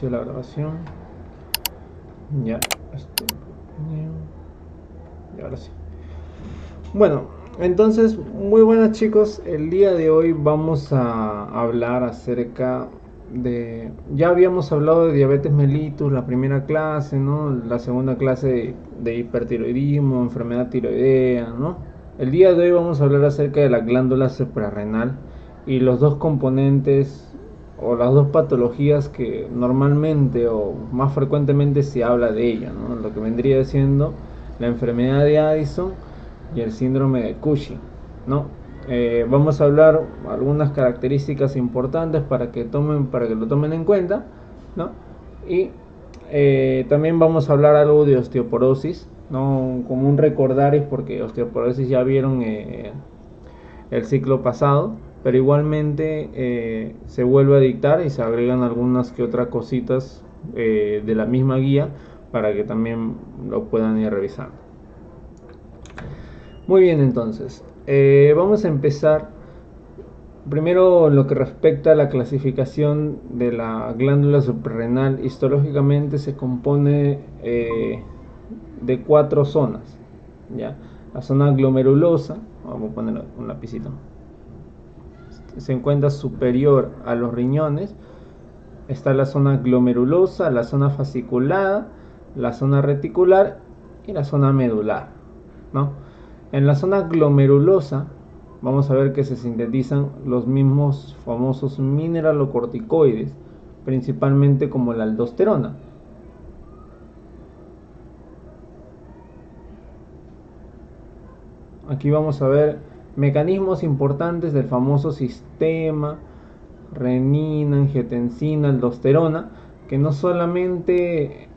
La grabación ya y ahora sí. Bueno, entonces muy buenas chicos, el día de hoy vamos a hablar acerca de, ya habíamos hablado de diabetes mellitus la primera clase, ¿no? La segunda clase de hipertiroidismo, enfermedad tiroidea, ¿no? El día de hoy vamos a hablar acerca de la glándula suprarrenal y los dos componentes o las dos patologías que normalmente o más frecuentemente se habla de ella, ¿no? Lo que vendría siendo la enfermedad de Addison y el síndrome de Cushing, ¿no? Vamos a hablar algunas características importantes para que lo tomen en cuenta, ¿no? Y también vamos a hablar algo de osteoporosis, ¿no? Como un recordaris, porque osteoporosis ya vieron el ciclo pasado, pero igualmente se vuelve a dictar y se agregan algunas que otras cositas de la misma guía para que también lo puedan ir revisando. Muy bien, entonces vamos a empezar primero en lo que respecta a la clasificación de la glándula suprarrenal. Histológicamente se compone de 4 zonas, ¿ya? La zona glomerulosa, vamos a poner un lapicito, se encuentra superior a los riñones. Está la zona glomerulosa, la zona fasciculada, la zona reticular y la zona medular, ¿no? En la zona glomerulosa vamos a ver que se sintetizan los mismos famosos mineralocorticoides, principalmente como la aldosterona. Aquí vamos a ver mecanismos importantes del famoso sistema renina, angiotensina, aldosterona, que no solamente,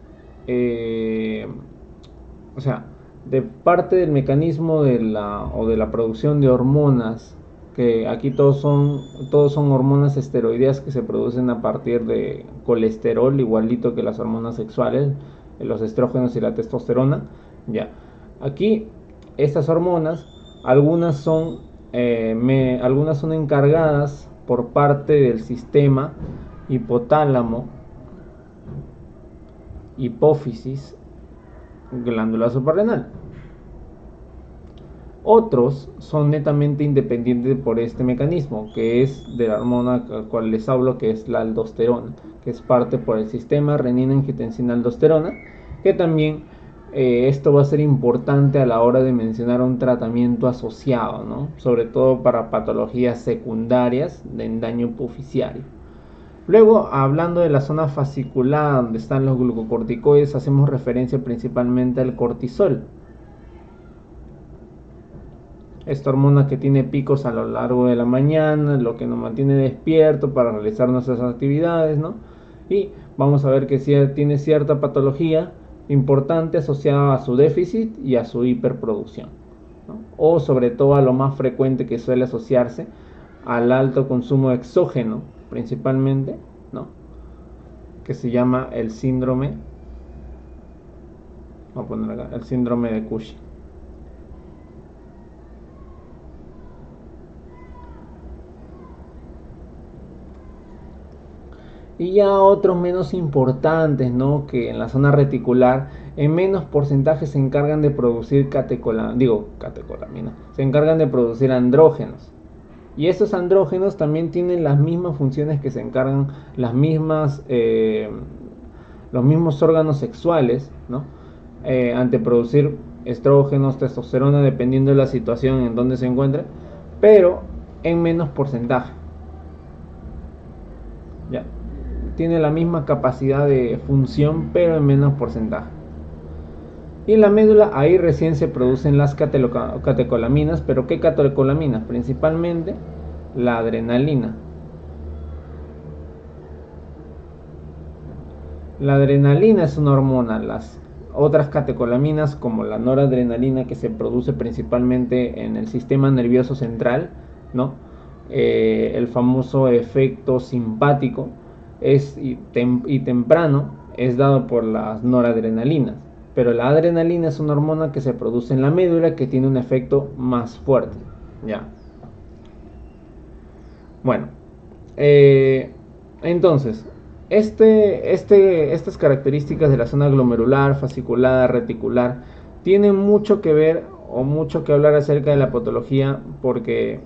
o sea, de parte del mecanismo de la producción de hormonas, que aquí todos son hormonas esteroideas que se producen a partir de colesterol, igualito que las hormonas sexuales, los estrógenos y la testosterona. Ya, aquí estas hormonas, algunas son encargadas por parte del sistema hipotálamo, hipófisis, glándula suprarrenal. Otros son netamente independientes por este mecanismo, que es de la hormona al cual les hablo, que es la aldosterona, que es parte por el sistema renina, angiotensina, aldosterona, que también esto va a ser importante a la hora de mencionar un tratamiento asociado, ¿no? Sobre todo para patologías secundarias de daño hipoficiario. Luego, hablando de la zona fascicular donde están los glucocorticoides, hacemos referencia principalmente al cortisol. Esta hormona que tiene picos a lo largo de la mañana, lo que nos mantiene despierto para realizar nuestras actividades, ¿no? Y vamos a ver que tiene cierta patología importante asociada a su déficit y a su hiperproducción, ¿no? O sobre todo a lo más frecuente que suele asociarse al alto consumo exógeno, principalmente, ¿no? Que se llama el síndrome, vamos a poner acá, el síndrome de Cushing. Y ya otros menos importantes, ¿no? Que en la zona reticular en menos porcentaje se encargan de producir catecolamina, se encargan de producir andrógenos. Y estos andrógenos también tienen las mismas funciones que se encargan los mismos órganos sexuales, ¿no? Ante producir estrógenos, testosterona, dependiendo de la situación en donde se encuentre, pero en menos porcentaje. ¿Ya? Tiene la misma capacidad de función, pero en menos porcentaje. Y en la médula ahí recién se producen las catecolaminas, pero ¿qué catecolaminas? Principalmente la adrenalina. La adrenalina es una hormona. Las otras catecolaminas, como la noradrenalina, que se produce principalmente en el sistema nervioso central, ¿no? El famoso efecto simpático y temprano es dado por las noradrenalinas. Pero la adrenalina es una hormona que se produce en la médula que tiene un efecto más fuerte. ¿Ya? Bueno, entonces, Estas características de la zona glomerular, fasciculada, reticular, tienen mucho que ver o mucho que hablar acerca de la patología, porque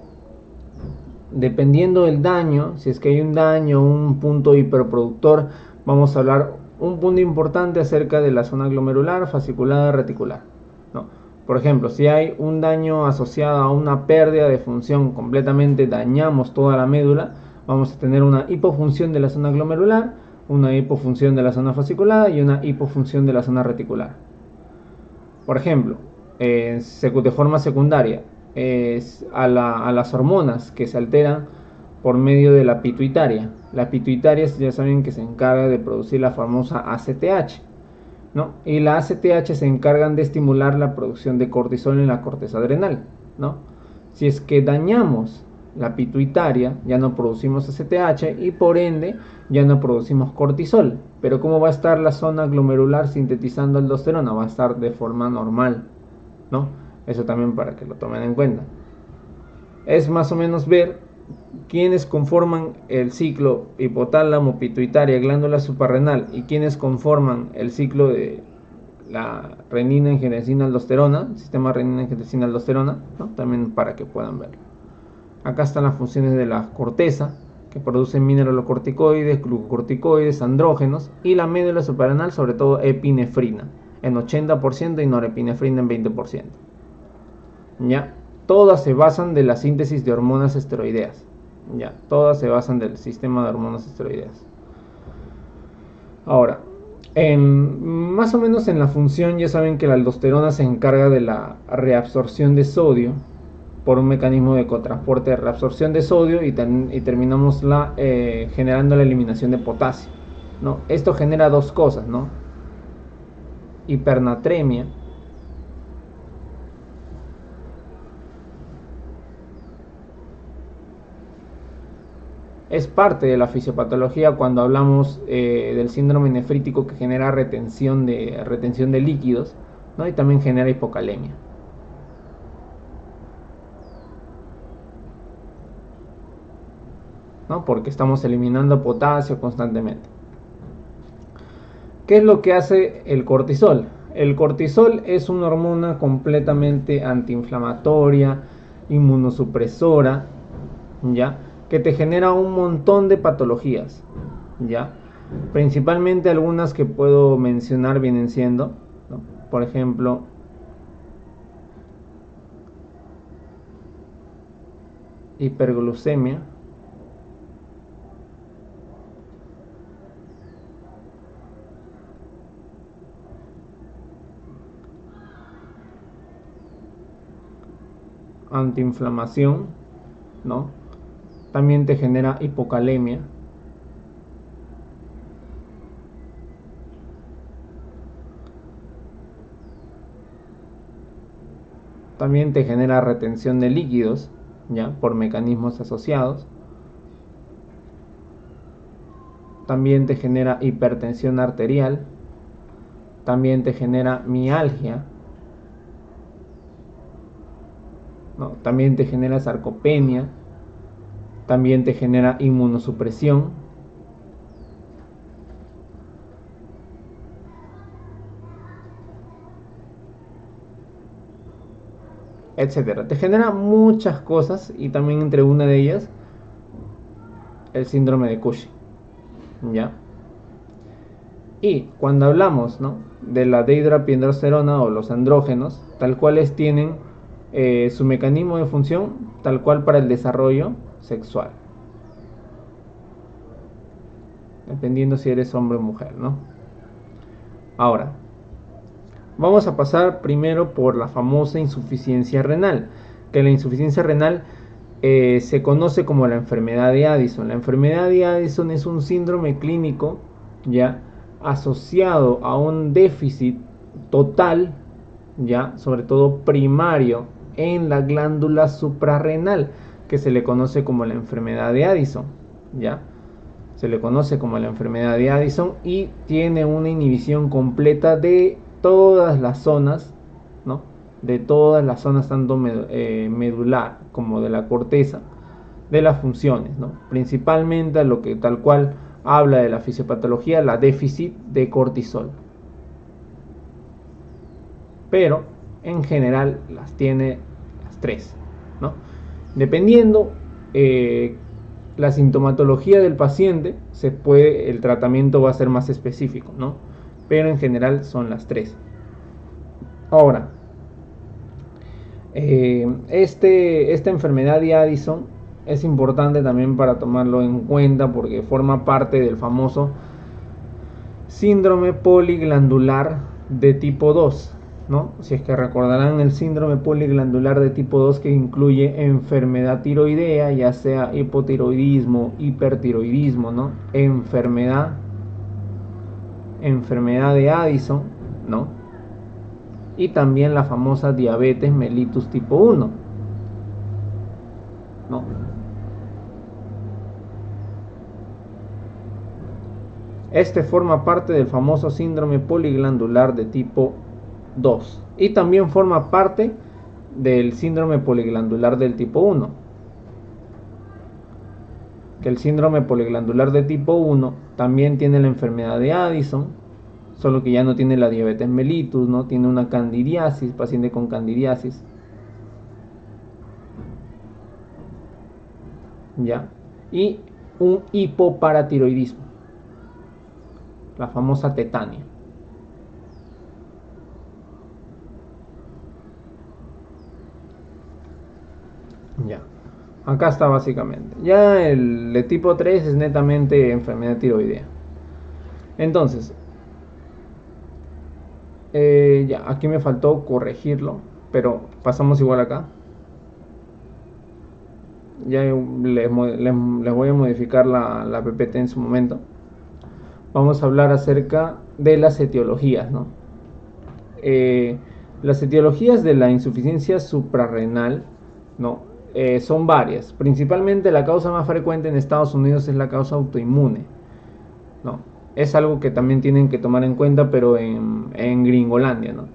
dependiendo del daño, si es que hay un daño, un punto hiperproductor, vamos a hablar un punto importante acerca de la zona glomerular, fasciculada, reticular, ¿no? Por ejemplo, si hay un daño asociado a una pérdida de función, completamente dañamos toda la médula, vamos a tener una hipofunción de la zona glomerular, una hipofunción de la zona fasciculada y una hipofunción de la zona reticular. Por ejemplo, de forma secundaria, a las hormonas que se alteran por medio de la pituitaria. La pituitaria ya saben que se encarga de producir la famosa ACTH, ¿no? Y la ACTH se encargan de estimular la producción de cortisol en la corteza adrenal, ¿no? Si es que dañamos la pituitaria, ya no producimos ACTH y por ende ya no producimos cortisol. Pero ¿cómo va a estar la zona glomerular sintetizando aldosterona? Va a estar de forma normal, ¿no? Eso también para que lo tomen en cuenta. Es más o menos ver quiénes conforman el ciclo hipotálamo, pituitaria, glándula suprarrenal y quiénes conforman el ciclo de la renina, angiotensina, aldosterona, el sistema renina, angiotensina, aldosterona, ¿no? También para que puedan verlo. Acá están las funciones de la corteza, que produce mineralocorticoides, glucocorticoides, andrógenos, y la médula suprarrenal, sobre todo epinefrina, en 80% y norepinefrina en 20%. ¿Ya? Todas se basan de la síntesis de hormonas esteroideas. Ya, todas se basan del sistema de hormonas esteroideas. Ahora, más o menos en la función ya saben que la aldosterona se encarga de la reabsorción de sodio por un mecanismo de cotransporte de reabsorción de sodio y terminamos generando la eliminación de potasio, ¿no? Esto genera dos cosas, ¿no? Hipernatremia es parte de la fisiopatología cuando hablamos del síndrome nefrítico que genera retención de líquidos, ¿no? Y también genera hipocalemia. ¿No? Porque estamos eliminando potasio constantemente. ¿Qué es lo que hace el cortisol? El cortisol es una hormona completamente antiinflamatoria, inmunosupresora, ¿ya? Que te genera un montón de patologías, ¿ya? Principalmente algunas que puedo mencionar vienen siendo, ¿no? Por ejemplo, hiperglucemia, antiinflamación, ¿no? También te genera hipocalemia. También te genera retención de líquidos, ¿ya? Por mecanismos asociados. También te genera hipertensión arterial. También te genera mialgia, ¿no? También te genera sarcopenia. También te genera inmunosupresión. Etcétera. Te genera muchas cosas y también entre una de ellas el síndrome de Cushing, ¿ya? Y cuando hablamos, ¿no?, de la dehidroepiandrosterona o los andrógenos, tal cuales tienen su mecanismo de función tal cual para el desarrollo sexual, dependiendo si eres hombre o mujer, ¿no? Ahora, vamos a pasar primero por la famosa insuficiencia renal, que la insuficiencia renal se conoce como la enfermedad de Addison. La enfermedad de Addison es un síndrome clínico, ya, asociado a un déficit total, ya, sobre todo primario, en la glándula suprarrenal, que se le conoce como la enfermedad de Addison, ya. Se le conoce como la enfermedad de Addison y tiene una inhibición completa de todas las zonas, ¿no? De todas las zonas, tanto medular como de la corteza, de las funciones, ¿no? Principalmente a lo que tal cual habla de la fisiopatología, la déficit de cortisol. Pero en general las tiene las tres, ¿no? Dependiendo la sintomatología del paciente, el tratamiento va a ser más específico, ¿no? Pero en general son las tres. Ahora, esta enfermedad de Addison es importante también para tomarlo en cuenta porque forma parte del famoso síndrome poliglandular de tipo 2, ¿no? Si es que recordarán el síndrome poliglandular de tipo 2, que incluye enfermedad tiroidea, ya sea hipotiroidismo, hipertiroidismo, ¿no? Enfermedad de Addison, ¿no? Y también la famosa diabetes mellitus tipo 1, ¿no? Este forma parte del famoso síndrome poliglandular de tipo 2 y también forma parte del síndrome poliglandular del tipo 1. Que el síndrome poliglandular de tipo 1 también tiene la enfermedad de Addison, solo que ya no tiene la diabetes mellitus, ¿no? Tiene una candidiasis, paciente con candidiasis. ¿Ya? Y un hipoparatiroidismo, la famosa tetania. Ya. Acá está básicamente. Ya el de tipo 3 es netamente enfermedad tiroidea. Entonces, ya, aquí me faltó corregirlo, pero pasamos igual acá. Ya les voy a modificar la PPT en su momento. Vamos a hablar acerca de las etiologías, ¿no? Las etiologías de la insuficiencia suprarrenal, ¿no? Son varias. Principalmente la causa más frecuente en Estados Unidos es la causa autoinmune, ¿no? Es algo que también tienen que tomar en cuenta, pero en Gringolandia, ¿no?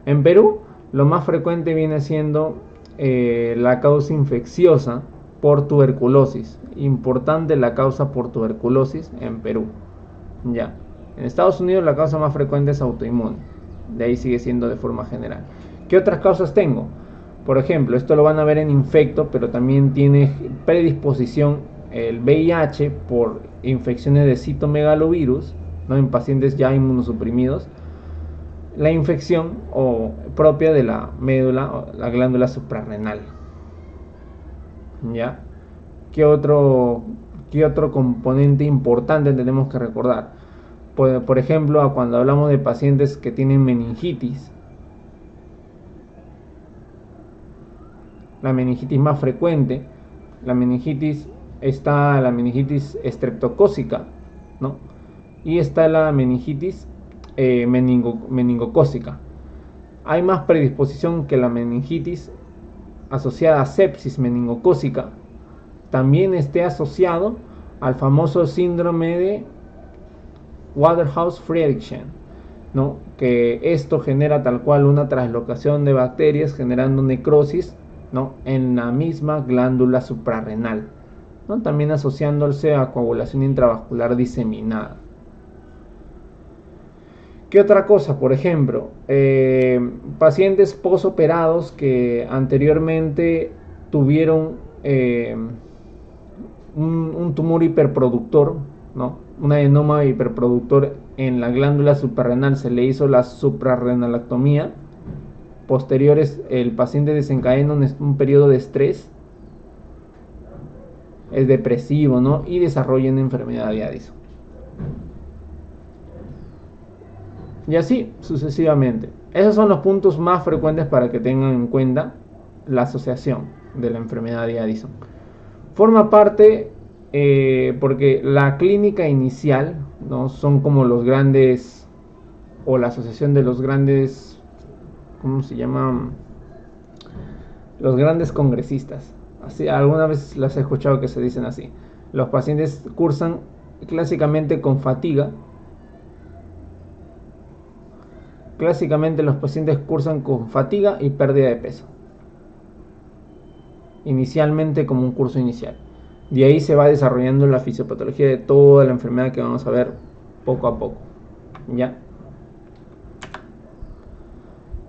En Perú, lo más frecuente viene siendo la causa infecciosa por tuberculosis. Importante la causa por tuberculosis en Perú. Ya. En Estados Unidos la causa más frecuente es autoinmune. De ahí sigue siendo de forma general. ¿Qué otras causas tengo? Por ejemplo, esto lo van a ver en infecto, pero también tiene predisposición el VIH por infecciones de citomegalovirus, ¿no? En pacientes ya inmunosuprimidos. La infección propia de la médula, o la glándula suprarrenal. ¿Ya? ¿Qué otro componente importante tenemos que recordar? Por ejemplo, cuando hablamos de pacientes que tienen meningitis, la meningitis más frecuente, la meningitis está la meningitis estreptocócica, ¿no? Y está la meningitis meningocócica. Hay más predisposición que la meningitis asociada a sepsis meningocócica también esté asociado al famoso síndrome de Waterhouse-Friderichsen, ¿no? Que esto genera tal cual una traslocación de bacterias generando necrosis, ¿no? En la misma glándula suprarrenal, ¿no? También asociándose a coagulación intravascular diseminada. ¿Qué otra cosa? Por ejemplo, pacientes posoperados que anteriormente tuvieron un tumor hiperproductor, ¿no? Un adenoma hiperproductor en la glándula suprarrenal, se le hizo la suprarrenalactomía. Posteriores, el paciente desencadena un periodo de estrés, es depresivo, ¿no? Y desarrolla una enfermedad de Addison. Y así sucesivamente. Esos son los puntos más frecuentes para que tengan en cuenta la asociación de la enfermedad de Addison. Forma parte porque la clínica inicial, ¿no? Son como los grandes, o la asociación de los grandes, ¿cómo se llaman? Los grandes congresistas. Así, alguna vez las he escuchado que se dicen así. Los pacientes cursan clásicamente con fatiga. Clásicamente los pacientes cursan con fatiga y pérdida de peso. Inicialmente como un curso inicial. De ahí se va desarrollando la fisiopatología de toda la enfermedad que vamos a ver poco a poco. ¿Ya?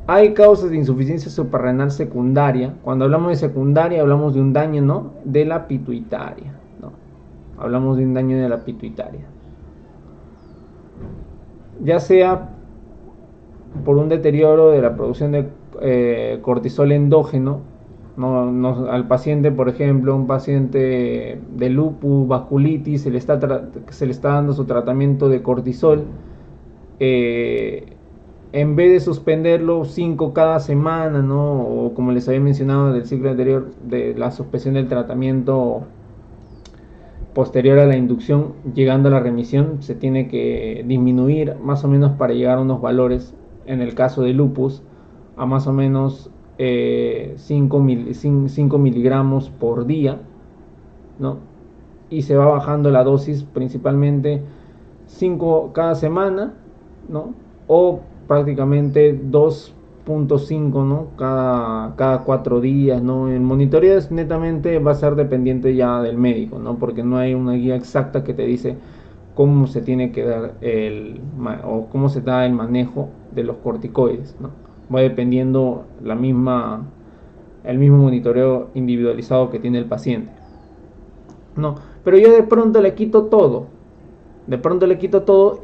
Hay causas de insuficiencia suprarrenal secundaria. Cuando hablamos de secundaria hablamos de un daño, ¿no?, de la pituitaria, ¿no? Hablamos de un daño de la pituitaria. Ya sea por un deterioro de la producción de cortisol endógeno, ¿no? Al paciente, por ejemplo, un paciente de lupus, vasculitis, se le está dando su tratamiento de cortisol. En vez de suspenderlo 5 cada semana, ¿no?, o como les había mencionado del ciclo anterior, de la suspensión del tratamiento posterior a la inducción, llegando a la remisión, se tiene que disminuir más o menos para llegar a unos valores, en el caso de lupus, a más o menos 5 miligramos por día, ¿no? Y se va bajando la dosis principalmente 5 cada semana, ¿no? O prácticamente 2.5, ¿no?, cada 4 días, ¿no? El monitoreo netamente va a ser dependiente ya del médico, ¿no? Porque no hay una guía exacta que te dice cómo se tiene que dar o cómo se da el manejo de los corticoides, ¿no? Va dependiendo el mismo monitoreo individualizado que tiene el paciente, ¿no? Pero yo de pronto le quito todo,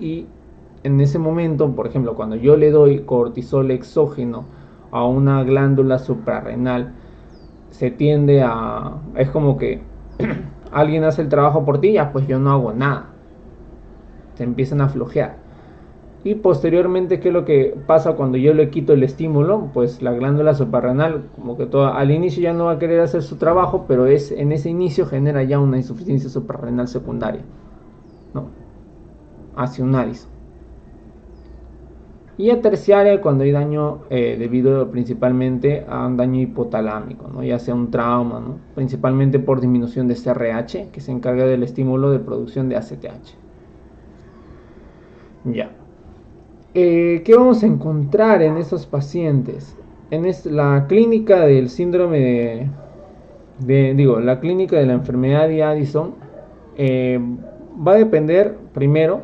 y en ese momento, por ejemplo, cuando yo le doy cortisol exógeno a una glándula suprarrenal, se tiende a... es como que alguien hace el trabajo por ti, ya pues yo no hago nada. Se empiezan a flojear. Y posteriormente, ¿qué es lo que pasa cuando yo le quito el estímulo? Pues la glándula suprarrenal, como que al inicio ya no va a querer hacer su trabajo, pero en ese inicio genera ya una insuficiencia suprarrenal secundaria, ¿no?, hacia un ARIS. Y a terciaria cuando hay daño debido principalmente a un daño hipotalámico, ¿no?, ya sea un trauma, ¿no?, principalmente por disminución de CRH, que se encarga del estímulo de producción de ACTH. Ya. ¿Qué vamos a encontrar en esos pacientes? La clínica del síndrome la clínica de la enfermedad de Addison va a depender primero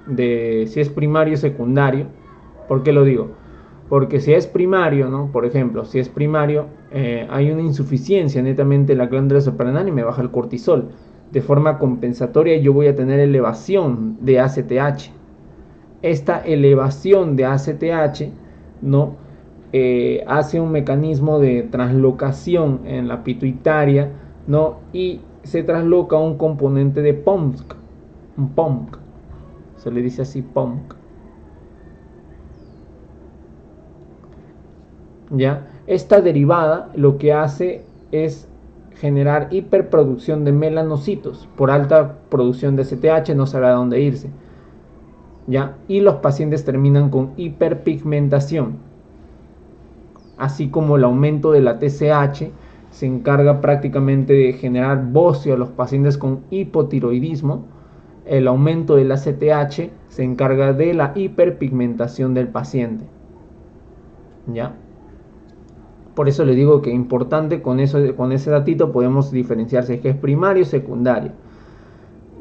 de si es primario o secundario. ¿Por qué lo digo? Porque si es primario, ¿no?, por ejemplo, si es primario, hay una insuficiencia netamente en la glándula suprarrenal y me baja el cortisol. De forma compensatoria yo voy a tener elevación de ACTH. Esta elevación de ACTH, ¿no?, hace un mecanismo de translocación en la pituitaria, ¿no?, y se trasloca un componente de POMC, un POMC, se le dice así, POMC. ¿Ya? Esta derivada lo que hace es generar hiperproducción de melanocitos por alta producción de ACTH, no sabe a dónde irse, ¿ya? Y los pacientes terminan con hiperpigmentación, así como el aumento de la TSH se encarga prácticamente de generar bocio a los pacientes con hipotiroidismo. El aumento del ACTH se encarga de la hiperpigmentación del paciente, ¿ya? Por eso le digo que es importante, con ese datito podemos diferenciar si es que es primario o secundario.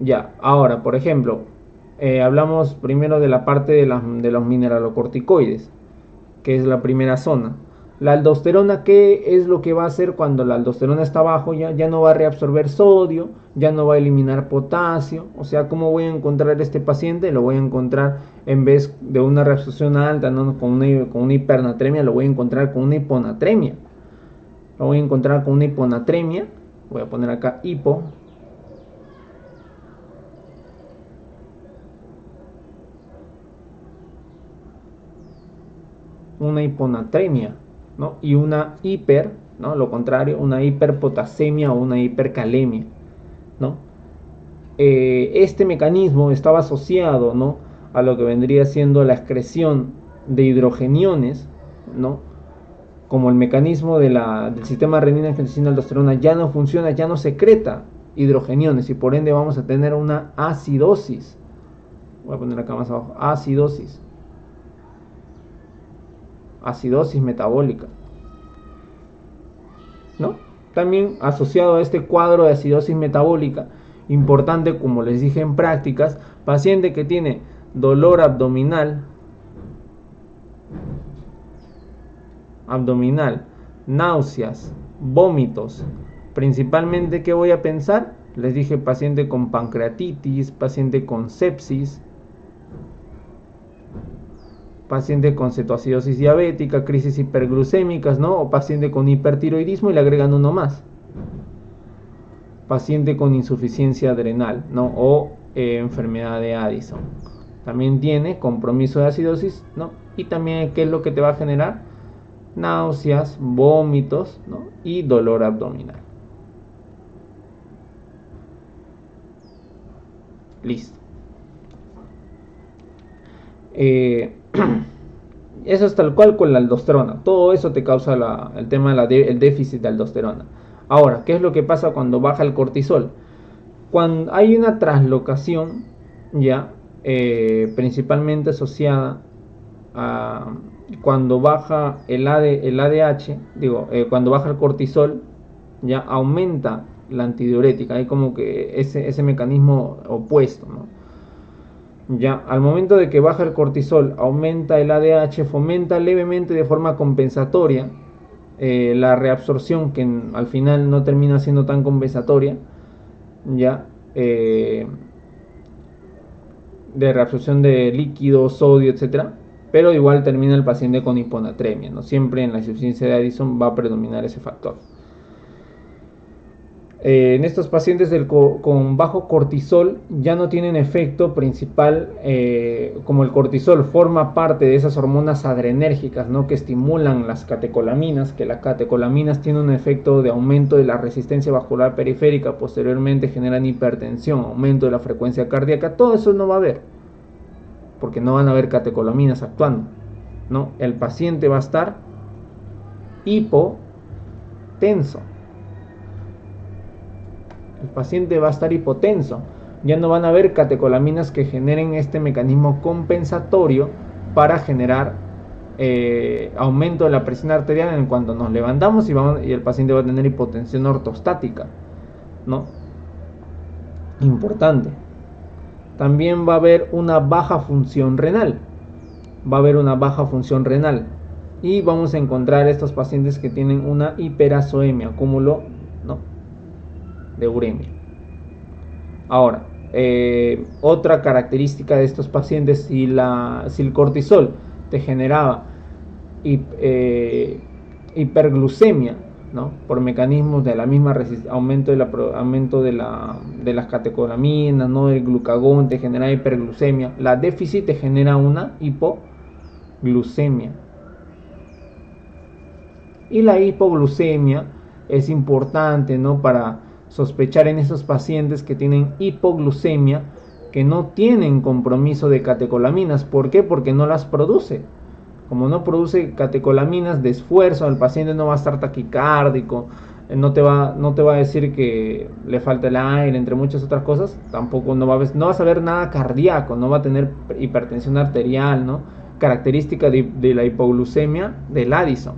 Ya, ahora, por ejemplo, hablamos primero de la parte de los mineralocorticoides, que es la primera zona. La aldosterona, ¿qué es lo que va a hacer cuando la aldosterona está abajo? Ya no va a reabsorber sodio, ya no va a eliminar potasio. O sea, ¿cómo voy a encontrar este paciente? Lo voy a encontrar, en vez de una reabsorción alta, ¿no?, con una hipernatremia, lo voy a encontrar con una hiponatremia. Lo voy a encontrar con una hiponatremia. Voy a poner acá hipo. Una hiponatremia, ¿no?, y una hiper, ¿no?, lo contrario, una hiperpotasemia o una hipercalemia, ¿no? Este mecanismo estaba asociado, ¿no?, a lo que vendría siendo la excreción de hidrogeniones, ¿no? Como el mecanismo del sistema renina-angiotensina-aldosterona ya no funciona, ya no secreta hidrogeniones, y por ende vamos a tener una acidosis. Voy a poner acá más abajo, acidosis metabólica, ¿no? también asociado a este cuadro de acidosis metabólica, importante como les dije en prácticas, paciente que tiene dolor abdominal, náuseas, vómitos, principalmente, ¿qué voy a pensar? Les dije paciente con pancreatitis, paciente con sepsis, paciente con cetoacidosis diabética, crisis hiperglucémicas, ¿no? O paciente con hipertiroidismo y le agregan uno más. Paciente con insuficiencia adrenal, ¿no? O enfermedad de Addison. También tiene compromiso de acidosis, ¿no? Y también, ¿qué es lo que te va a generar? Náuseas, vómitos, ¿no? Y dolor abdominal. Listo. Eso es tal cual con la aldosterona. Todo eso te causa el tema el déficit de aldosterona. Ahora, ¿qué es lo que pasa cuando baja el cortisol? Cuando hay una traslocación, ya, principalmente asociada a cuando baja el ADH, cuando baja el cortisol, ya aumenta la antidiurética. Hay como que ese mecanismo opuesto, ¿no? Ya, al momento de que baja el cortisol, aumenta el ADH, fomenta levemente de forma compensatoria la reabsorción, que al final no termina siendo tan compensatoria, ya, de reabsorción de líquido, sodio, etcétera, pero igual termina el paciente con hiponatremia, ¿no? Siempre en la insuficiencia de Addison va a predominar ese factor. En estos pacientes con bajo cortisol ya no tienen efecto principal, como el cortisol forma parte de esas hormonas adrenérgicas, ¿no? Que estimulan las catecolaminas, que las catecolaminas tienen un efecto de aumento de la resistencia vascular periférica, posteriormente generan hipertensión, aumento de la frecuencia cardíaca. Todo eso no va a haber, porque no van a haber catecolaminas actuando, ¿no? El paciente va a estar hipotenso. El paciente va a estar hipotenso. Ya no van a haber catecolaminas que generen este mecanismo compensatorio para generar aumento de la presión arterial en cuanto nos levantamos y el paciente va a tener hipotensión ortostática, ¿no? Importante. También va a haber una baja función renal. Y vamos a encontrar estos pacientes que tienen una hiperazoemia, acúmulo, ¿no?, de uremia. Ahora, otra característica de estos pacientes, si el cortisol te generaba hiperglucemia, ¿no?, por mecanismos de la misma aumento de las catecolaminas, ¿no?, el glucagón te genera hiperglucemia, la déficit te genera una hipoglucemia. Y la hipoglucemia es importante, ¿no?, para sospechar en esos pacientes que tienen hipoglucemia, que no tienen compromiso de catecolaminas. ¿Por qué? Porque no las produce. Como no produce catecolaminas de esfuerzo, el paciente no va a estar taquicárdico, no te va a decir que le falta el aire, entre muchas otras cosas. Tampoco no vas a ver nada cardíaco, no va a tener hipertensión arterial, ¿no?, característica de la hipoglucemia del Addison.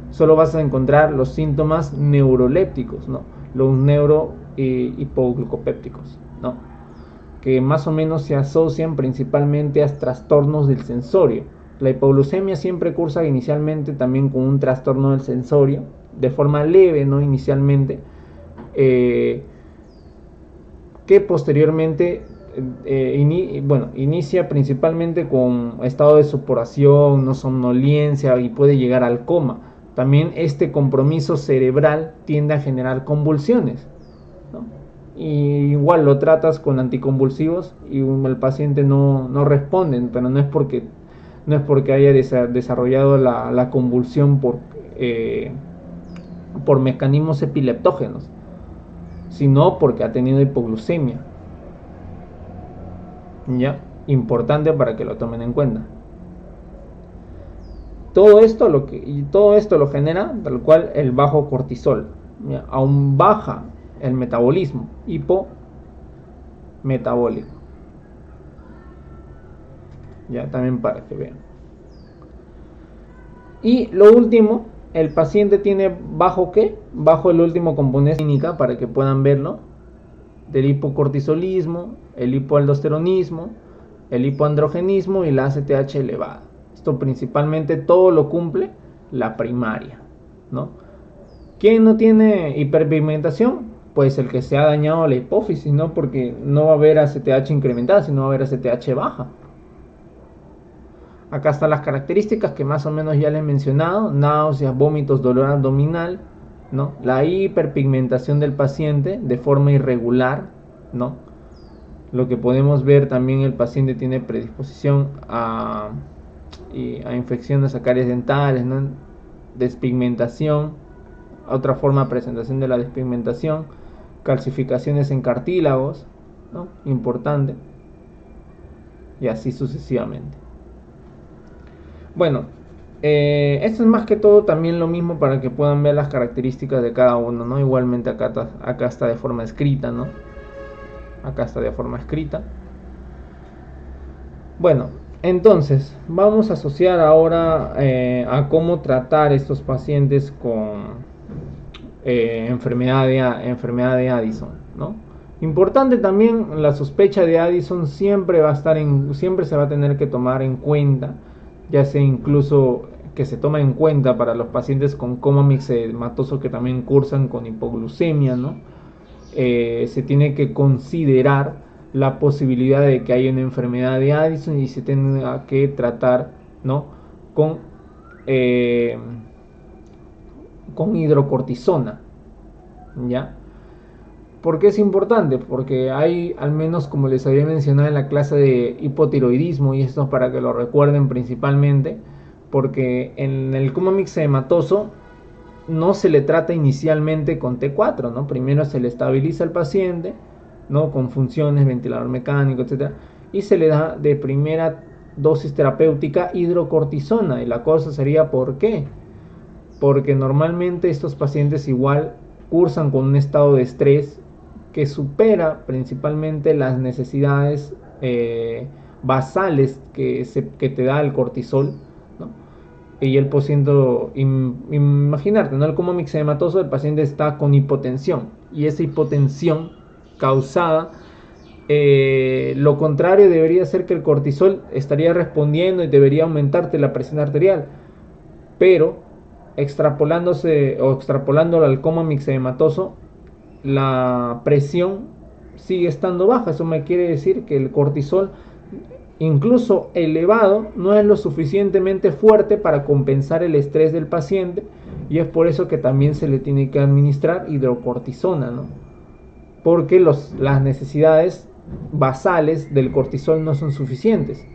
Solo vas a encontrar los síntomas neurolépticos, ¿no?, los hipoglucopépticos, ¿no?, que más o menos se asocian principalmente a trastornos del sensorio. La hipoglucemia siempre cursa inicialmente también con un trastorno del sensorio, de forma leve, ¿no?, inicialmente, que posteriormente inicia principalmente con estado de sudoración, no somnolencia, y puede llegar al coma. También este compromiso cerebral tiende a generar convulsiones, ¿no? Y igual lo tratas con anticonvulsivos y el paciente no responde, pero no es porque haya desarrollado la convulsión por mecanismos epileptógenos, sino porque ha tenido hipoglucemia. Ya, importante para que lo tomen en cuenta. Todo esto lo genera tal cual el bajo cortisol. ¿Ya? Aún baja el metabolismo hipometabólico. Ya, también para que vean. Y lo último el paciente tiene bajo ¿qué? Bajo el último componente clínica, para que puedan verlo, del hipocortisolismo, el hipoaldosteronismo, el hipoandrogenismo y la ACTH elevada. Esto principalmente todo lo cumple la primaria, ¿no? ¿Quién no tiene hiperpigmentación? Pues el que se ha dañado la hipófisis, ¿no? Porque no va a haber ACTH incrementada, sino va a haber ACTH baja. Acá están las características que más o menos ya les he mencionado: náuseas, vómitos, dolor abdominal, ¿no? La hiperpigmentación del paciente de forma irregular, ¿no? Lo que podemos ver también, el paciente tiene predisposición a infecciones a caries dentales, ¿no? Despigmentación, otra forma de presentación de la despigmentación, calcificaciones en cartílagos, ¿no? Importante, y así sucesivamente. Bueno, esto es más que todo también lo mismo para que puedan ver las características de cada uno, ¿no? Igualmente acá está de forma escrita, ¿no? Acá está de forma escrita. Bueno, entonces vamos a asociar ahora a cómo tratar estos pacientes con enfermedad de Addison, ¿no? Importante también, la sospecha de Addison siempre se va a tener que tomar en cuenta, ya sea incluso que se toma en cuenta para los pacientes con coma mixedematoso que también cursan con hipoglucemia, ¿no? Se tiene que considerar la posibilidad de que haya una enfermedad de Addison y se tenga que tratar, ¿no? con hidrocortisona, ¿ya? ¿Por qué es importante? Porque hay, al menos como les había mencionado en la clase de hipotiroidismo, y esto es para que lo recuerden principalmente, porque en el coma mixedematoso no se le trata inicialmente con T4, ¿no? Primero se le estabiliza al paciente, ¿no? Con funciones, ventilador mecánico, etc. Y se le da de primera dosis terapéutica hidrocortisona. Y la cosa sería, ¿por qué? Porque normalmente estos pacientes igual cursan con un estado de estrés que supera principalmente las necesidades basales que te da el cortisol, ¿no? Y el paciente, imaginarte, ¿no? El coma mixedematoso, el paciente está con hipotensión, y esa hipotensión causada, lo contrario debería ser que el cortisol estaría respondiendo y debería aumentarte la presión arterial, pero extrapolándolo al coma mixedematoso, la presión sigue estando baja. Eso me quiere decir que el cortisol, incluso elevado, no es lo suficientemente fuerte para compensar el estrés del paciente, y es por eso que también se le tiene que administrar hidrocortisona, ¿no? Porque las necesidades basales del cortisol no son suficientes,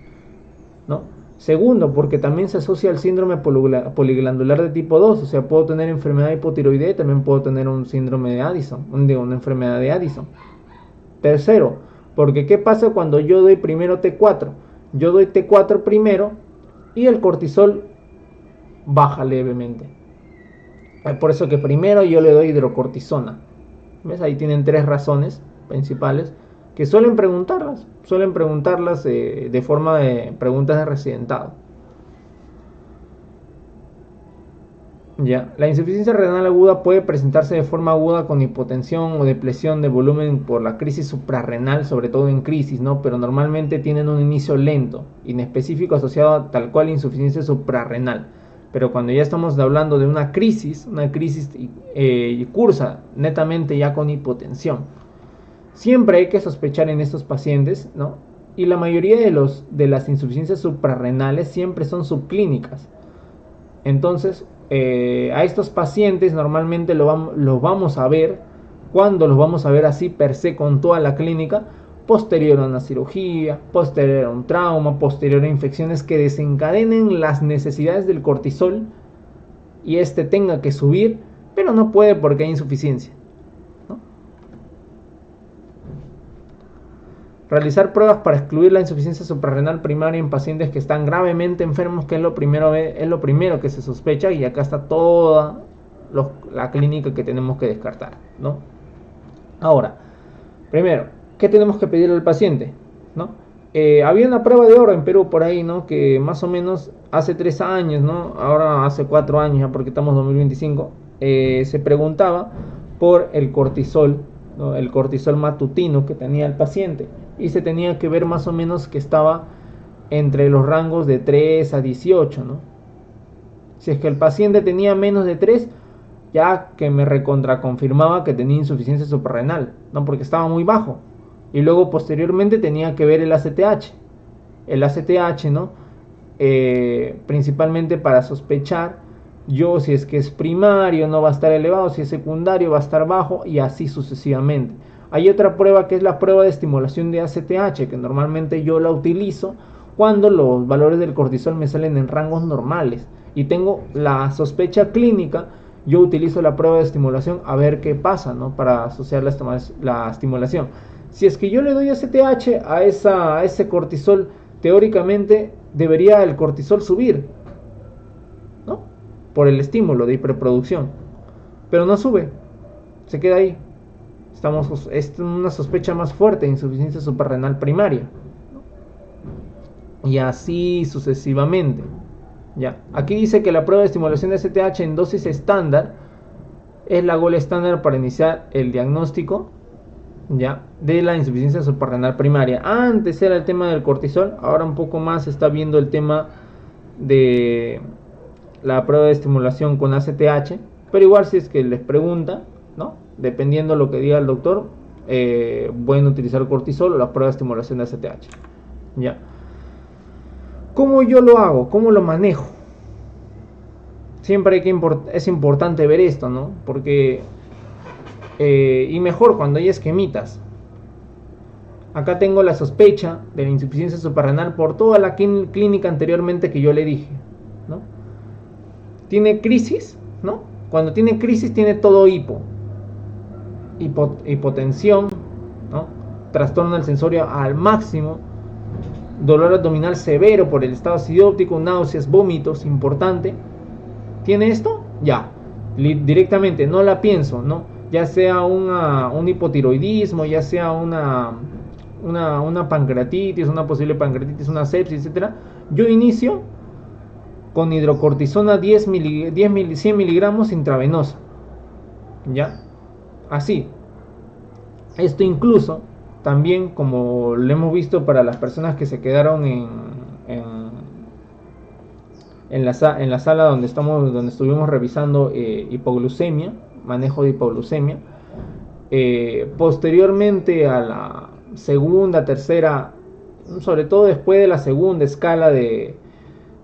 ¿no? Segundo, porque también se asocia al síndrome poliglandular de tipo 2, o sea, puedo tener enfermedad hipotiroidea y también puedo tener un síndrome de Addison, una enfermedad de Addison. Tercero, porque ¿qué pasa cuando yo doy primero T4? Yo doy T4 primero y el cortisol baja levemente. Por eso que primero yo le doy hidrocortisona. ¿Ves? Ahí tienen tres razones principales que suelen preguntarlas de forma de preguntas de residentado. Ya, la insuficiencia renal aguda puede presentarse de forma aguda con hipotensión o depresión de volumen por la crisis suprarrenal, sobre todo en crisis, ¿no? Pero normalmente tienen un inicio lento, inespecífico, asociado a tal cual insuficiencia suprarrenal. Pero cuando ya estamos hablando de una crisis cursa netamente ya con hipotensión. Siempre hay que sospechar en estos pacientes, ¿no? Y la mayoría de las insuficiencias suprarrenales siempre son subclínicas. Entonces, a estos pacientes normalmente los vamos a ver, cuando los vamos a ver así per se con toda la clínica, posterior a una cirugía, posterior a un trauma, posterior a infecciones que desencadenen las necesidades del cortisol y este tenga que subir, pero no puede porque hay insuficiencia, ¿no? Realizar pruebas para excluir la insuficiencia suprarrenal primaria en pacientes que están gravemente enfermos, que es lo primero que se sospecha, y acá está toda la clínica que tenemos que descartar, ¿no? Ahora, primero, ¿qué tenemos que pedir al paciente? ¿No? había una prueba de oro en Perú por ahí, ¿no? Que más o menos hace 3 años, ¿no? Ahora hace 4 años ya porque estamos en 2025, se preguntaba por el cortisol, ¿no? El cortisol matutino que tenía el paciente y se tenía que ver más o menos que estaba entre los rangos de 3 a 18, ¿no? Si es que el paciente tenía menos de 3, ya que me recontraconfirmaba que tenía insuficiencia suprarrenal, ¿no? Porque estaba muy bajo. Y luego posteriormente tenía que ver el ACTH. El ACTH, ¿no? Principalmente para sospechar yo si es que es primario no va a estar elevado, si es secundario va a estar bajo y así sucesivamente. Hay otra prueba que es la prueba de estimulación de ACTH, que normalmente yo la utilizo cuando los valores del cortisol me salen en rangos normales y tengo la sospecha clínica. Yo utilizo la prueba de estimulación a ver qué pasa, ¿no? Para asociar la estimulación. Si es que yo le doy ACTH a ese cortisol, teóricamente debería el cortisol subir, ¿no? Por el estímulo de hiperproducción. Pero no sube, se queda ahí. Es una sospecha más fuerte de insuficiencia suprarrenal primaria, ¿no? Y así sucesivamente. Ya. Aquí dice que la prueba de estimulación de STH en dosis estándar es la gold estándar para iniciar el diagnóstico, ya, de la insuficiencia suprarrenal primaria. Antes era el tema del cortisol, ahora un poco más se está viendo el tema de la prueba de estimulación con ACTH, pero igual si es que les pregunta, ¿no? Dependiendo de lo que diga el doctor, pueden utilizar cortisol o la prueba de estimulación de ACTH. Ya. ¿Cómo yo lo hago? ¿Cómo lo manejo? Siempre es importante ver esto, ¿no? Porque y mejor cuando hay esquemitas. Acá tengo la sospecha de la insuficiencia suprarrenal por toda la clínica anteriormente que yo le dije, ¿no? Tiene crisis, ¿no? Cuando tiene crisis tiene todo hipotensión, ¿no? Trastorno del sensorio al máximo, dolor abdominal severo por el estado acidóptico, náuseas, vómitos, importante. ¿Tiene esto? Ya, directamente, no la pienso, ¿no? Ya sea un hipotiroidismo, ya sea una pancreatitis, una posible pancreatitis, una sepsis, etcétera. Yo inicio con hidrocortisona 100 miligramos intravenosa, ¿ya? Así. Esto incluso también, como lo hemos visto para las personas que se quedaron en la sala donde estuvimos revisando hipoglucemia, manejo de hipoglucemia, posteriormente a la segunda, tercera, sobre todo después de la segunda escala de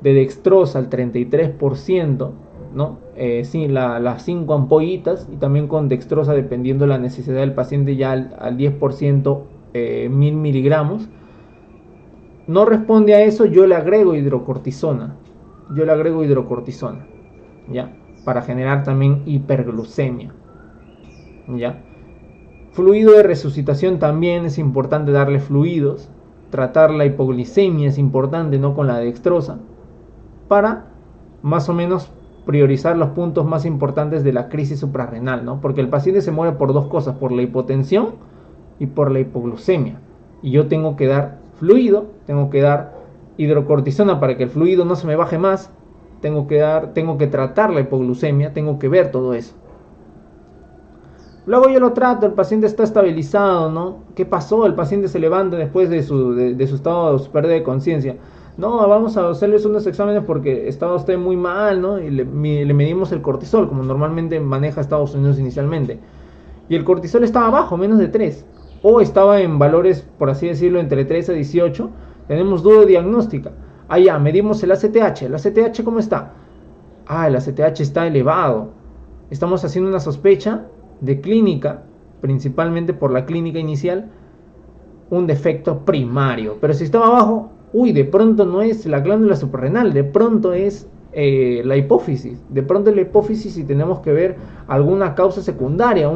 dextrosa al 33%, ¿no? Sí, las 5 ampollitas y también con dextrosa dependiendo de la necesidad del paciente ya al 10%, 1000 miligramos. No responde a eso, yo le agrego hidrocortisona, ¿ya? Para generar también hiperglucemia, ¿ya? Fluido de resucitación también es importante darle fluidos. Tratar la hipoglicemia es importante, no con la dextrosa, para más o menos priorizar los puntos más importantes de la crisis suprarrenal, ¿no? Porque el paciente se muere por dos cosas, por la hipotensión y por la hipoglucemia. Y yo tengo que dar fluido, tengo que dar hidrocortisona para que el fluido no se me baje más, tengo que tratar la hipoglucemia, tengo que ver todo eso. Luego yo lo trato, el paciente está estabilizado, ¿no? ¿Qué pasó? El paciente se levanta después de su estado de pérdida de conciencia. No, vamos a hacerles unos exámenes porque estaba usted muy mal, ¿no? Y le medimos el cortisol, como normalmente maneja Estados Unidos inicialmente. Y el cortisol estaba bajo, menos de 3. O estaba en valores, por así decirlo, entre 3 a 18. Tenemos duda diagnóstica. Ah, ya, medimos el ACTH. ¿El ACTH cómo está? Ah, el ACTH está elevado. Estamos haciendo una sospecha de clínica, principalmente por la clínica inicial, un defecto primario. Pero si estaba bajo, de pronto no es la glándula suprarrenal, de pronto es la hipófisis. De pronto es la hipófisis y tenemos que ver alguna causa secundaria,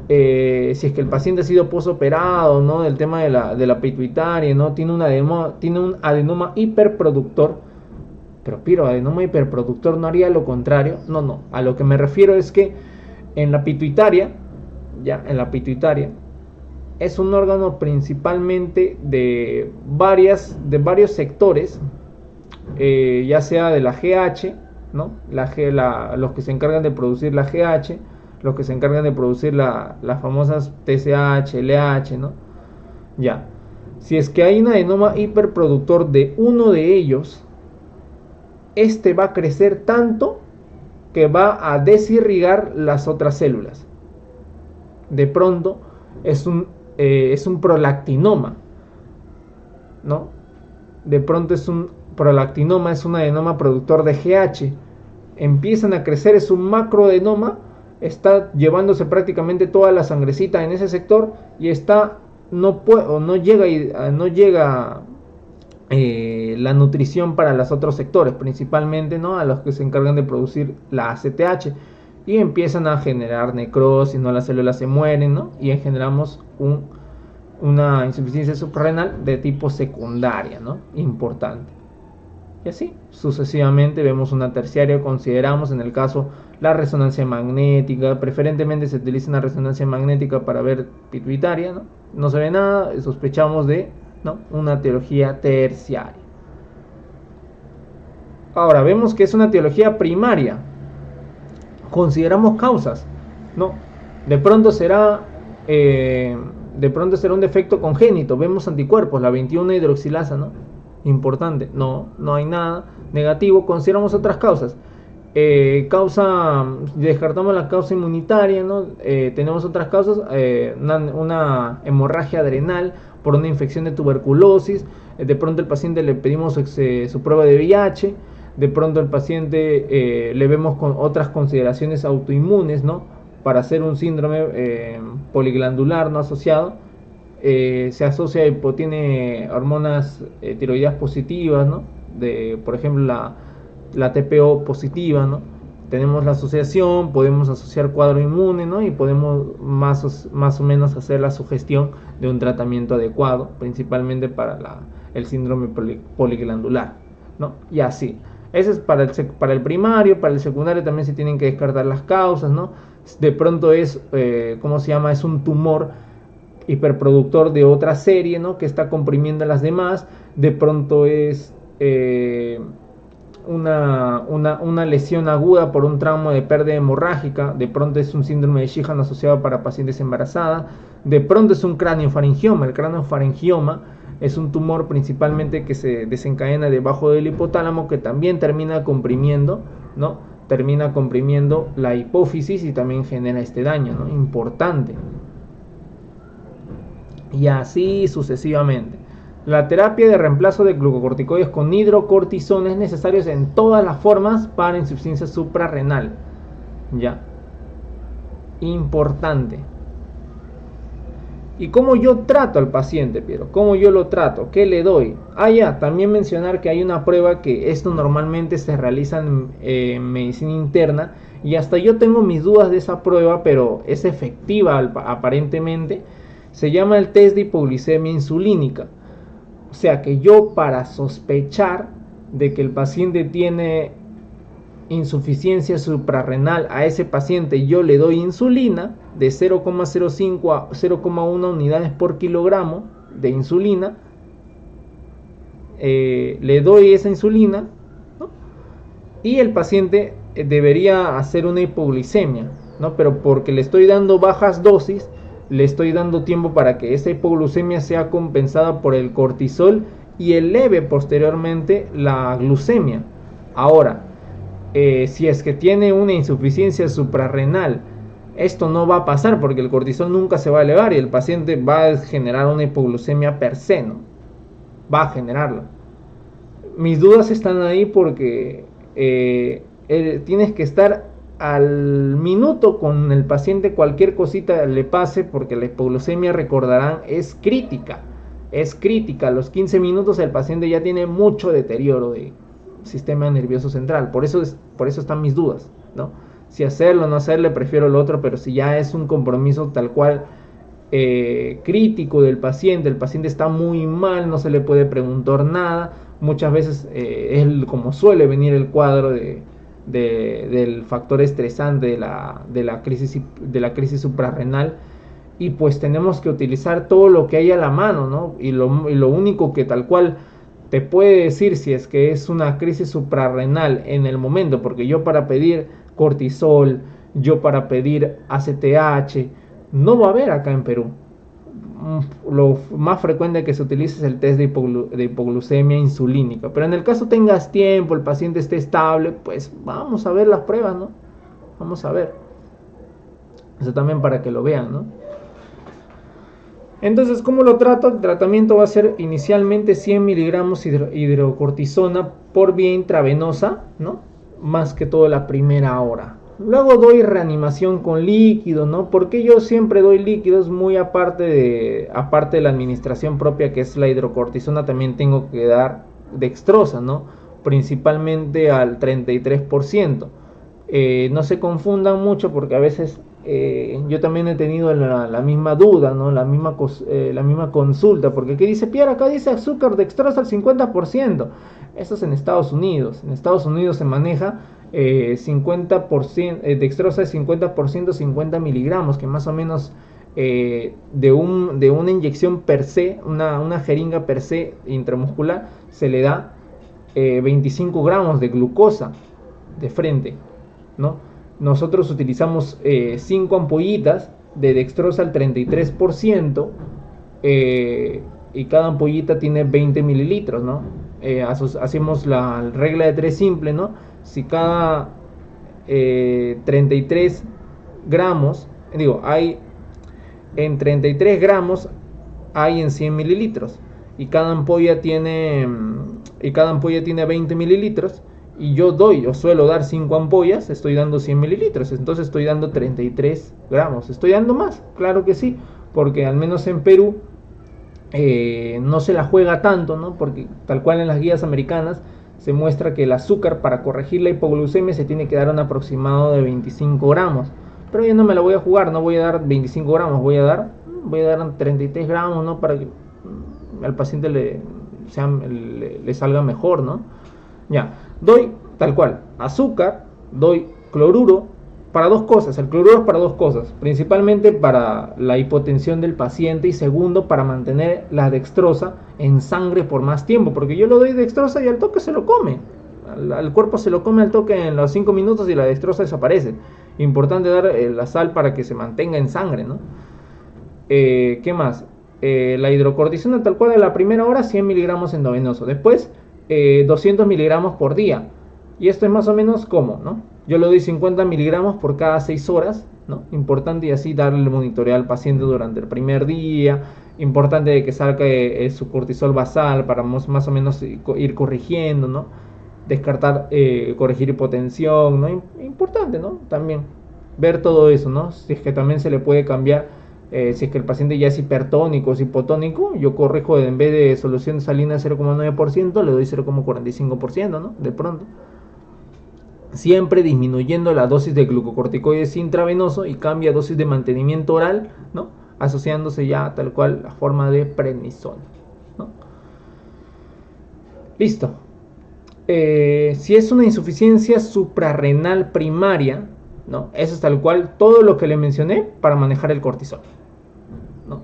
si es que el paciente ha sido posoperado, ¿no? Del tema de la pituitaria, ¿no? Tiene un adenoma hiperproductor. Pero Piro, adenoma hiperproductor no haría lo contrario. No, a lo que me refiero es que en la pituitaria, es un órgano principalmente de varios sectores, ya sea de la GH, ¿no? Los que se encargan de producir la GH, los que se encargan de producir las famosas TSH, LH, ¿no? Ya. Si es que hay un adenoma hiperproductor de uno de ellos, este va a crecer tanto que va a desirrigar las otras células. De pronto es un prolactinoma, ¿no? De pronto es un prolactinoma, es un adenoma productor de GH. Empiezan a crecer, es un macroadenoma, está llevándose prácticamente toda la sangrecita en ese sector y no llega la nutrición para los otros sectores, principalmente, ¿no?, a los que se encargan de producir la ACTH, y empiezan a generar necrosis, ¿no? Las células se mueren, ¿no? Y generamos una insuficiencia suprarrenal de tipo secundaria, ¿no? Importante. Y así sucesivamente vemos una terciaria. Consideramos en el caso la resonancia magnética, preferentemente se utiliza una resonancia magnética para ver pituitaria, ¿no? No se ve nada, sospechamos de, ¿no?, una etiología terciaria. Ahora vemos que es una etiología primaria. Consideramos causas, ¿no? De pronto será un defecto congénito. Vemos anticuerpos, la 21 hidroxilasa, ¿no? Importante. No hay nada negativo. Consideramos otras causas. Descartamos la causa inmunitaria, ¿no? Tenemos otras causas, una hemorragia adrenal por una infección de tuberculosis. De pronto el paciente le pedimos su prueba de VIH. De pronto el paciente le vemos con otras consideraciones autoinmunes, ¿no?, para hacer un síndrome poliglandular no asociado. Se asocia y tiene hormonas tiroideas positivas, ¿no?, por ejemplo la TPO positiva, ¿no? Tenemos la asociación, podemos asociar cuadro inmune, ¿no?, y podemos más o menos hacer la sugestión de un tratamiento adecuado, principalmente para el síndrome poliglandular, ¿no? Y así. Ese es para el primario. Para el secundario también se tienen que descartar las causas, ¿no? De pronto es, es un tumor hiperproductor de otra serie, ¿no?, que está comprimiendo a las demás. De pronto es una lesión aguda por un trauma de pérdida hemorrágica. De pronto es un síndrome de Sheehan asociado para pacientes embarazadas. De pronto es un craniofaringioma. El craniofaringioma es un tumor principalmente que se desencadena debajo del hipotálamo, que también termina comprimiendo, ¿no? Termina comprimiendo la hipófisis y también genera este daño, ¿no?, importante. Y así sucesivamente. La terapia de reemplazo de glucocorticoides con hidrocortisona es necesaria en todas las formas para insuficiencia suprarrenal. Ya. Importante. ¿Y cómo yo trato al paciente, Piero? ¿Cómo yo lo trato? ¿Qué le doy? También mencionar que hay una prueba que esto normalmente se realiza en medicina interna, y hasta yo tengo mis dudas de esa prueba, pero es efectiva aparentemente. Se llama el test de hipoglicemia insulínica. O sea que yo, para sospechar de que el paciente tiene insuficiencia suprarrenal, a ese paciente yo le doy insulina de 0,05 a 0,1 unidades por kilogramo de insulina. Le doy esa insulina, ¿no?, y el paciente debería hacer una hipoglicemia, ¿no?, pero porque le estoy dando bajas dosis, le estoy dando tiempo para que esa hipoglucemia sea compensada por el cortisol y eleve posteriormente la glucemia. Ahora, si es que tiene una insuficiencia suprarrenal, esto no va a pasar porque el cortisol nunca se va a elevar y el paciente va a generar una hipoglucemia per se, ¿no? Va a generarlo. Mis dudas están ahí porque tienes que estar al minuto con el paciente, cualquier cosita le pase, porque la hipoglucemia, recordarán, es crítica. A los 15 minutos el paciente ya tiene mucho deterioro de sistema nervioso central. Por eso están mis dudas, ¿no? Si hacerlo o no hacerle, prefiero lo otro, pero si ya es un compromiso tal cual crítico del paciente, el paciente está muy mal, no se le puede preguntar nada. Muchas veces como suele venir el cuadro del factor estresante de la crisis suprarrenal, y pues tenemos que utilizar todo lo que hay a la mano, ¿no? Y lo único que tal cual te puede decir si es que es una crisis suprarrenal en el momento, porque yo para pedir cortisol, yo para pedir ACTH, no va a haber acá en Perú. Lo más frecuente que se utiliza es el test de hipoglucemia insulínica, pero en el caso tengas tiempo, el paciente esté estable, pues vamos a ver las pruebas, ¿no? Vamos a ver. Eso también para que lo vean, ¿no? Entonces, ¿cómo lo trato? El tratamiento va a ser inicialmente 100 miligramos hidrocortisona por vía intravenosa, ¿no? Más que todo la primera hora. Luego doy reanimación con líquido, ¿no? Porque yo siempre doy líquidos muy aparte de la administración propia que es la hidrocortisona, también tengo que dar dextrosa, ¿no? Principalmente al 33%. No se confundan mucho porque a veces yo también he tenido la misma duda, ¿no? La misma consulta, porque aquí dice, Pierre, acá dice azúcar dextrosa al 50%. Eso es en Estados Unidos. En Estados Unidos se maneja 50%, dextrosa de 50%, 50 miligramos, que más o menos de una inyección per se, una jeringa per se intramuscular, se le da 25 gramos de glucosa de frente, ¿no? Nosotros utilizamos 5 ampollitas de dextrosa al 33%, y cada ampollita tiene 20 mililitros, ¿no? Hacemos la regla de 3 simple, ¿no? Si cada 33 gramos, hay en 33 gramos hay en 100 mililitros, y cada ampolla tiene 20 mililitros, y yo suelo dar 5 ampollas, estoy dando 100 mililitros, entonces estoy dando 33 gramos, estoy dando más, claro que sí, porque al menos en Perú no se la juega tanto, ¿no? Porque tal cual en las guías americanas se muestra que el azúcar para corregir la hipoglucemia se tiene que dar un aproximado de 25 gramos, pero yo no me la voy a jugar, no voy a dar 25 gramos, voy a dar 33 gramos, ¿no? Para que al paciente le salga mejor, ¿no? Ya, doy tal cual azúcar, doy cloruro para dos cosas. El cloruro es para dos cosas, principalmente para la hipotensión del paciente, y segundo para mantener la dextrosa en sangre por más tiempo, porque yo le doy dextrosa y al toque se lo come, al cuerpo se lo come al toque en los 5 minutos y la dextrosa desaparece. Importante dar la sal para que se mantenga en sangre, ¿no? ¿Qué más? La hidrocortisona tal cual en la primera hora 100 miligramos endovenoso, después 200 miligramos por día, y esto es más o menos como, ¿no? Yo le doy 50 miligramos por cada 6 horas, ¿no? Importante, y así darle el monitoreo al paciente durante el primer día. Importante de que salga su cortisol basal para más o menos ir corrigiendo, ¿no? Descartar, corregir hipotensión, ¿no? Importante, ¿no? También ver todo eso, ¿no? Si es que también se le puede cambiar, si es que el paciente ya es hipertónico o es hipotónico, yo corrijo, en vez de solución salina 0,9%, le doy 0,45%, ¿no? De pronto. Siempre disminuyendo la dosis de glucocorticoides intravenoso y cambia dosis de mantenimiento oral, ¿no? Asociándose ya tal cual la forma de prednisona, ¿no? Listo. Si es una insuficiencia suprarrenal primaria, ¿no? Eso es tal cual todo lo que le mencioné para manejar el cortisol, ¿no?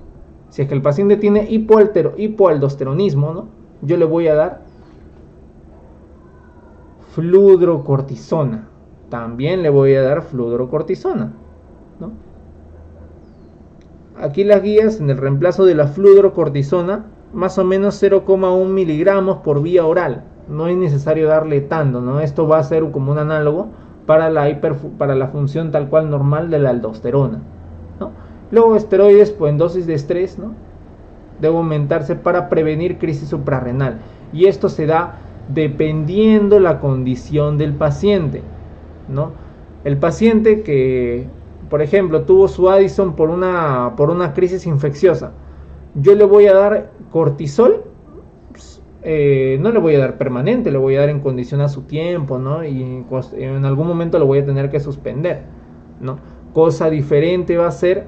Si es que el paciente tiene hipoaldosteronismo, ¿no? Yo le voy a dar fludrocortisona. También le voy a dar fludrocortisona, ¿no? Aquí las guías en el reemplazo de la fludrocortisona, más o menos 0,1 miligramos por vía oral. No es necesario darle tanto, ¿no? Esto va a ser como un análogo para la función tal cual normal de la aldosterona, ¿no? Luego esteroides, pues en dosis de estrés, ¿no? Debe aumentarse para prevenir crisis suprarrenal, y esto se da dependiendo la condición del paciente, ¿no? El paciente que, por ejemplo, tuvo su Addison por una crisis infecciosa, yo le voy a dar cortisol, no le voy a dar permanente, le voy a dar en condición a su tiempo, ¿no? Y en algún momento lo voy a tener que suspender, ¿no? Cosa diferente va a ser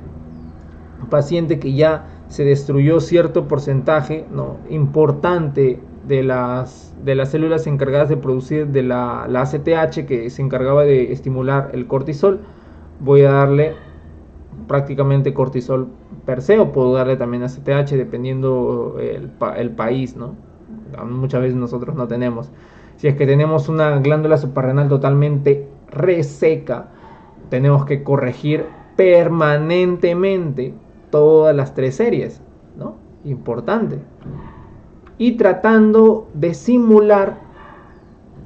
un paciente que ya se destruyó cierto porcentaje, ¿no? Importante de las células encargadas de producir de la ACTH, que se encargaba de estimular el cortisol. Voy a darle prácticamente cortisol per se, o puedo darle también ACTH dependiendo el país, ¿no? Muchas veces nosotros no tenemos. Si es que tenemos una glándula suprarrenal totalmente reseca, tenemos que corregir permanentemente todas las 3 series, ¿no? Importante. Y tratando de simular,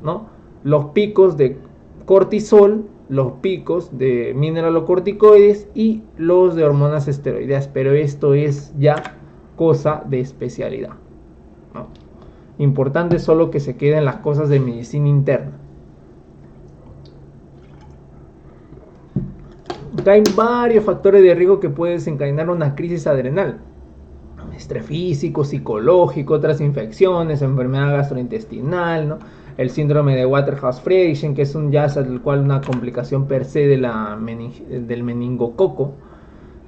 ¿no?, los picos de cortisol, los picos de mineralocorticoides y los de hormonas esteroideas, pero esto es ya cosa de especialidad, ¿no? Importante solo que se queden las cosas de medicina interna. Acá hay varios factores de riesgo que pueden desencadenar una crisis adrenal: estrés físico, psicológico, otras infecciones, enfermedad gastrointestinal, ¿no? El síndrome de Waterhouse-Friderichsen, que es un jazz al cual una complicación per se del meningococo.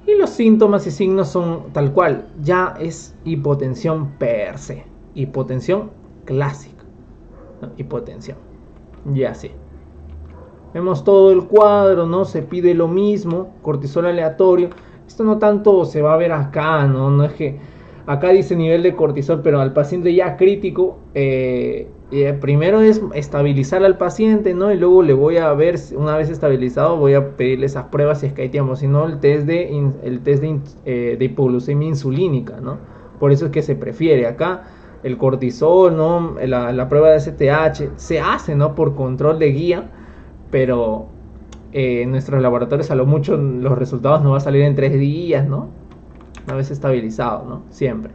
Y los síntomas y signos son tal cual, ya es hipotensión per se, hipotensión clásica, ¿no? Hipotensión, ya sí. Vemos todo el cuadro, ¿no? Se pide lo mismo, cortisol aleatorio. Esto no tanto se va a ver acá, ¿no? No es que acá dice nivel de cortisol, pero al paciente ya crítico, primero es estabilizar al paciente, ¿no? Y luego le voy a ver, una vez estabilizado, voy a pedirle esas pruebas si es que hay tiempo, si no el test de hipoglucemia insulínica, ¿no? Por eso es que se prefiere acá el cortisol, ¿no? La prueba de ACTH se hace, ¿no?, por control de guía, pero en nuestros laboratorios a lo mucho los resultados nos va a salir en 3 días, ¿no? Una vez estabilizado, ¿no? Siempre,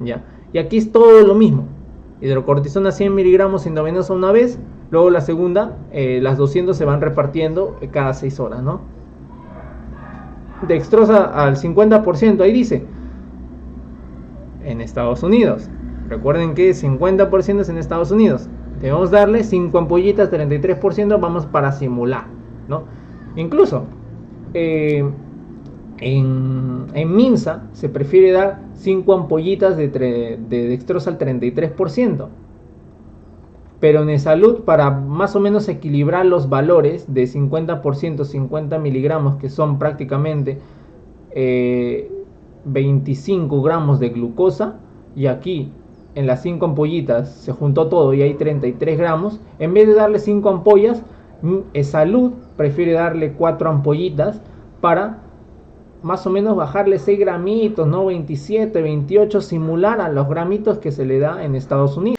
¿ya? Y aquí es todo lo mismo. Hidrocortisona 100 miligramos endovenosa una vez, luego la segunda, las 200 se van repartiendo cada 6 horas, ¿no? Dextrosa al 50%, ahí dice, en Estados Unidos. Recuerden que 50% es en Estados Unidos. Debemos darle 5 ampollitas, 33%, vamos para simular, ¿no? Incluso en Minsa se prefiere dar 5 ampollitas de dextrosa al 33%. Pero en Salud, para más o menos equilibrar los valores de 50%, 50 miligramos, que son prácticamente 25 gramos de glucosa, y aquí en las 5 ampollitas se juntó todo y hay 33 gramos, en vez de darle 5 ampollas, Salud prefiere darle 4 ampollitas para más o menos bajarle 6 gramitos, ¿no? 27, 28, simular a los gramitos que se le da en Estados Unidos.